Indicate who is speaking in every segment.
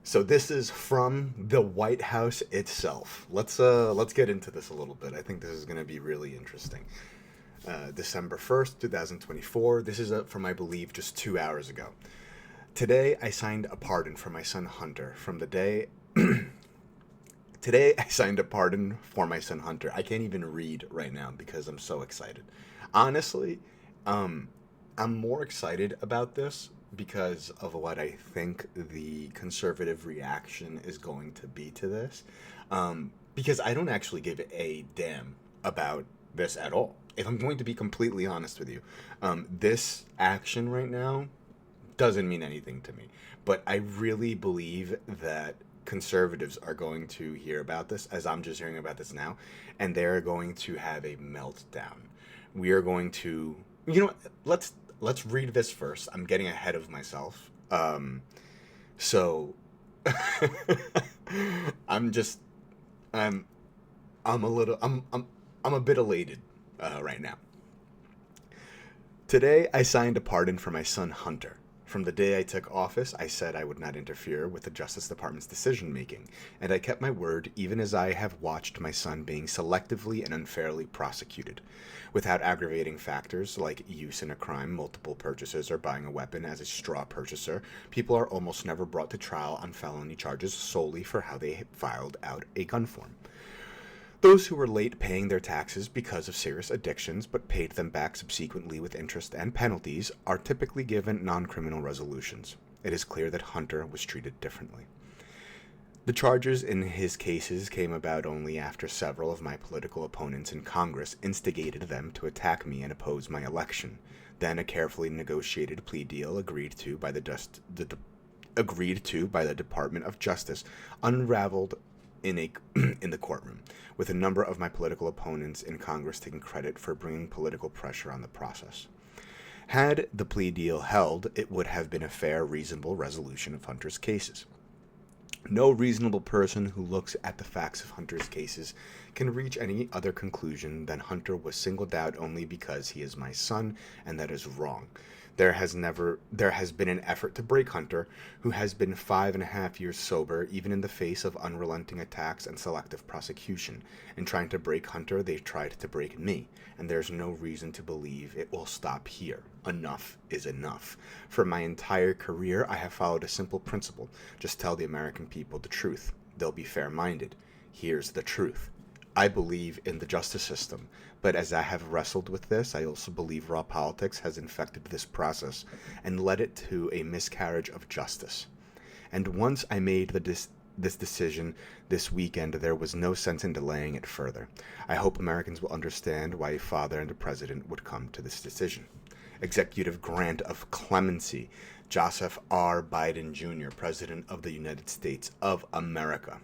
Speaker 1: So this is from the White House itself. Let's get into this a little bit. I think this is going to be really interesting. December 1st, 2024. This is from, I believe, just 2 hours ago. Today, I signed a pardon for my son Hunter from the day... Today, I signed a pardon for my son Hunter. I can't even read right now because I'm so excited. Honestly, I'm more excited about this because of what I think the conservative reaction is going to be to this. Because I don't actually give a damn about this at all. If I'm going to be completely honest with you, this action right now doesn't mean anything to me. But I really believe that conservatives are going to hear about this, as I'm just hearing about this now, and they're going to have a meltdown. We are going to, let's read this first. I'm getting ahead of myself. So I'm a bit elated right now. Today, I signed a pardon for my son Hunter. From the day I took office, I said I would not interfere with the Justice Department's decision-making, and I kept my word even as I have watched my son being selectively and unfairly prosecuted. Without aggravating factors like use in a crime, multiple purchases, or buying a weapon as a straw purchaser, people are almost never brought to trial on felony charges solely for how they filed out a gun form. Those who were late paying their taxes because of serious addictions but paid them back subsequently with interest and penalties are typically given non-criminal resolutions. It is clear that Hunter was treated differently. The charges in his cases came about only after several of my political opponents in Congress instigated them to attack me and oppose my election. Then a carefully negotiated plea deal agreed to by the Department of Justice unraveled in the courtroom, with a number of my political opponents in Congress taking credit for bringing political pressure on the process. Had the plea deal held, it would have been a fair, reasonable resolution of Hunter's cases. No reasonable person who looks at the facts of Hunter's cases can reach any other conclusion than Hunter was singled out only because he is my son, and that is wrong. There has been an effort to break Hunter, who has been 5.5 years sober, even in the face of unrelenting attacks and selective prosecution. In trying to break Hunter, they've tried to break me, and there's no reason to believe it will stop here. Enough is enough. For my entire career, I have followed a simple principle. Just tell the American people the truth. They'll be fair-minded. Here's the truth. I believe in the justice system, but as I have wrestled with this, I also believe raw politics has infected this process and led it to a miscarriage of justice. And once I made this decision this weekend, there was no sense in delaying it further. I hope Americans will understand why a father and a president would come to this decision. Executive grant of clemency. Joseph R. Biden Jr., President of the United States of America.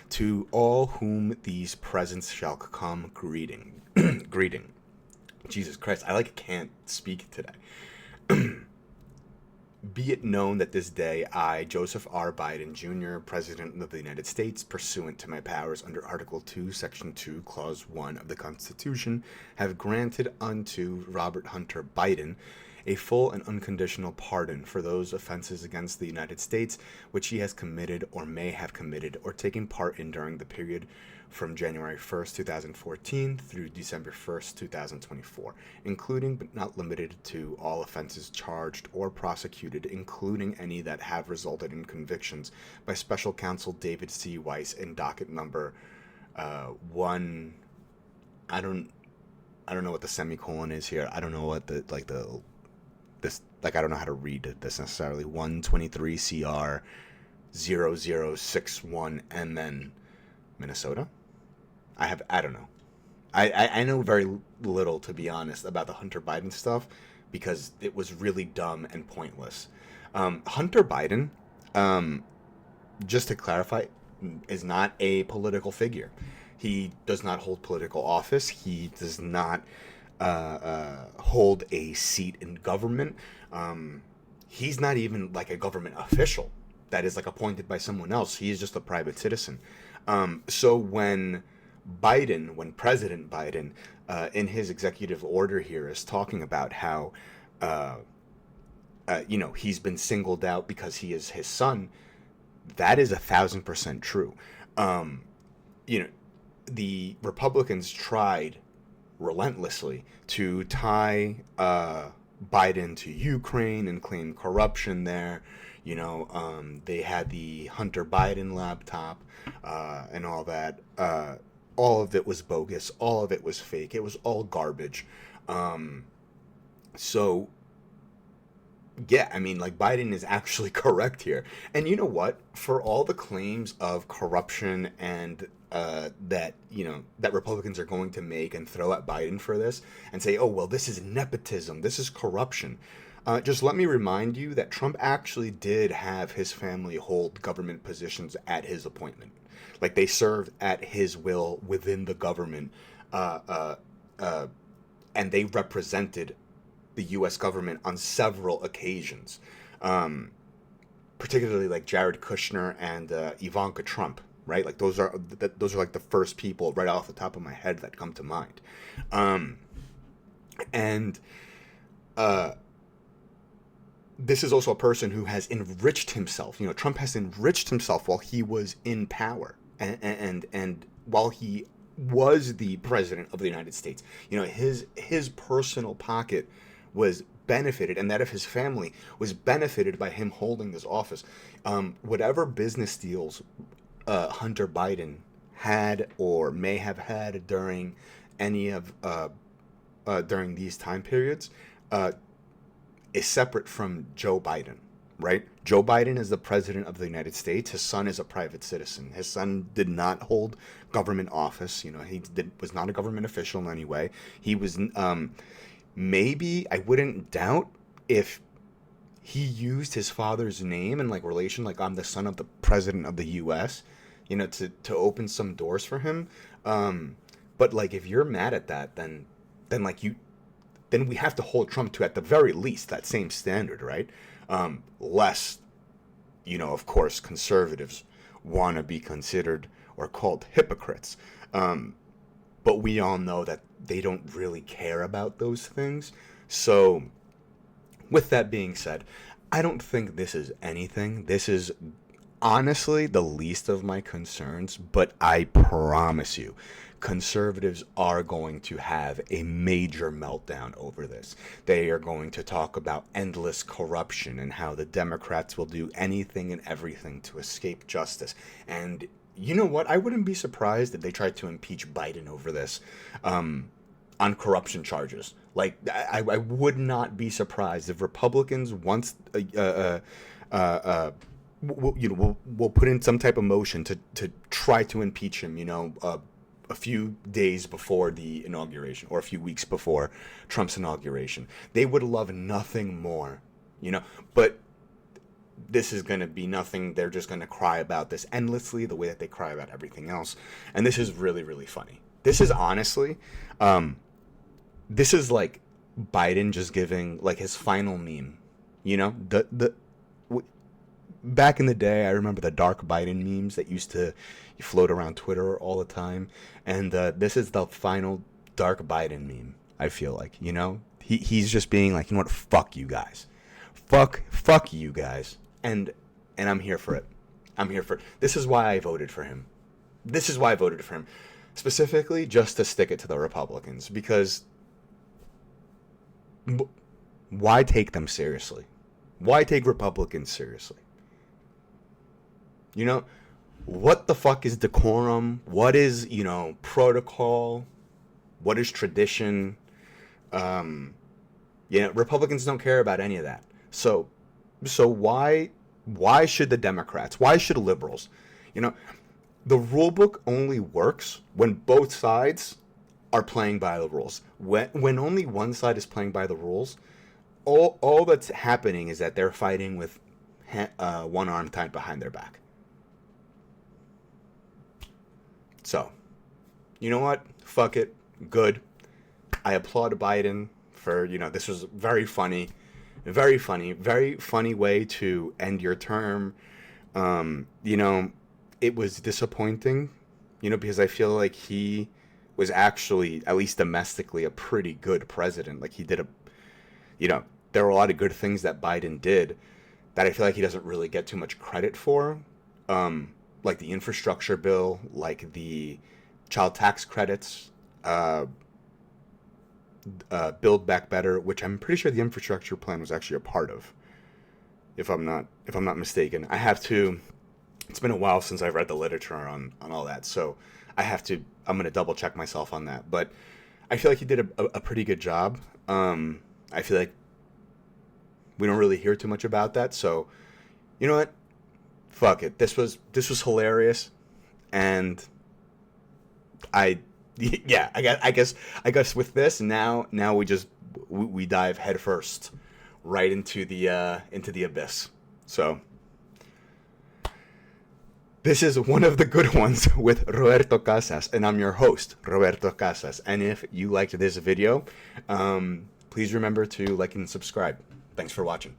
Speaker 1: To all whom these presents shall come, greeting. Greeting. Jesus Christ, I can't speak today. Be it known that this day I, Joseph R. Biden Jr., President of the United States, pursuant to my powers under Article 2, Section 2, Clause 1 of the Constitution, have granted unto Robert Hunter Biden a full and unconditional pardon for those offenses against the United States which he has committed or may have committed or taken part in during the period from January 1st, 2014 through December 1st, 2024, including but not limited to all offenses charged or prosecuted, including any that have resulted in convictions by Special Counsel David C. Weiss in docket number 1. I don't know what the semicolon is here. I don't know what I don't know how to read this necessarily. 123 CR 0061 and then Minnesota. I don't know. I know very little, to be honest, about the Hunter Biden stuff because it was really dumb and pointless. Hunter Biden, just to clarify, is not a political figure. He does not hold political office. He does not hold a seat in government. He's not even a government official that is appointed by someone else. He is just a private citizen. So when when President Biden, in his executive order here, is talking about how, he's been singled out because he is his son, that is 1,000% true. Um, you know, the Republicans tried relentlessly to tie Biden to Ukraine and claim corruption there. They had the Hunter Biden laptop and all that. All of it was bogus. All of it was fake. It was all garbage. So, yeah, I mean, like, Biden is actually correct here. And you know what? For all the claims of corruption and that Republicans are going to make and throw at Biden for this and say, oh, well, this is nepotism, this is corruption. Just let me remind you that Trump actually did have his family hold government positions at his appointment. Like, they served at his will within the government, and they represented the U.S. government on several occasions, particularly like Jared Kushner and Ivanka Trump, right? Like, those are like the first people right off the top of my head that come to mind. This is also a person who has enriched himself. Trump has enriched himself while he was in power, and while he was the president of the United States. His personal pocket was benefited, and that of his family was benefited by him holding this office. Whatever business deals Hunter Biden had or may have had during any of during these time periods is separate from Joe Biden, right? Joe Biden is the president of the United States. His son is a private citizen. His son did not hold government office. Was not a government official in any way. He was maybe, I wouldn't doubt if he used his father's name in like relation, like, I'm the son of the president of the U.S., to open some doors for him. But like, if you're mad at that, then we have to hold Trump to, at the very least, that same standard, right? Lest, of course, conservatives want to be considered or called hypocrites. But we all know that they don't really care about those things. So, with that being said, I don't think this is anything. This is honestly the least of my concerns, but I promise you, conservatives are going to have a major meltdown over this. They are going to talk about endless corruption and how the Democrats will do anything and everything to escape justice. And you know what? I wouldn't be surprised if they tried to impeach Biden over this on corruption charges. Like, I would not be surprised if Republicans once we'll put in some type of motion to try to impeach him, a few days before the inauguration or a few weeks before Trump's inauguration. They would love nothing more, but this is going to be nothing. They're just going to cry about this endlessly, the way that they cry about everything else. And this is really, really funny. This is honestly, this is like Biden just giving like his final meme, back in the day, I remember the dark Biden memes that used to float around Twitter all the time. And this is the final dark Biden meme, I feel like, he's just being like, what, fuck you guys. Fuck you guys. And I'm here for it. This is why I voted for him. Specifically just to stick it to the Republicans, because why take them seriously? Why take Republicans seriously? What the fuck is decorum? What is, protocol? What is tradition? Republicans don't care about any of that. So why should the Democrats? Why should liberals? The rule book only works when both sides are playing by the rules. When only one side is playing by the rules, all that's happening is that they're fighting with one arm tied behind their back. So, you know what? Fuck it. Good. I applaud Biden for, this was very funny way to end your term. It was disappointing because I feel like he was actually, at least domestically, a pretty good president. Like he did there were a lot of good things that Biden did that I feel like he doesn't really get too much credit for. Like the infrastructure bill, like the child tax credits, Build Back Better, which I'm pretty sure the infrastructure plan was actually a part of, if I'm not mistaken. I have to. It's been a while since I've read the literature on all that, so I'm gonna double check myself on that. But I feel like he did a pretty good job. I feel like we don't really hear too much about that, so you know what? Fuck it. This was hilarious, and I guess with this now we dive headfirst right into the abyss. So this is one of the good ones with Roberto Casas, and I'm your host, Roberto Casas. And if you liked this video, please remember to like and subscribe. Thanks for watching.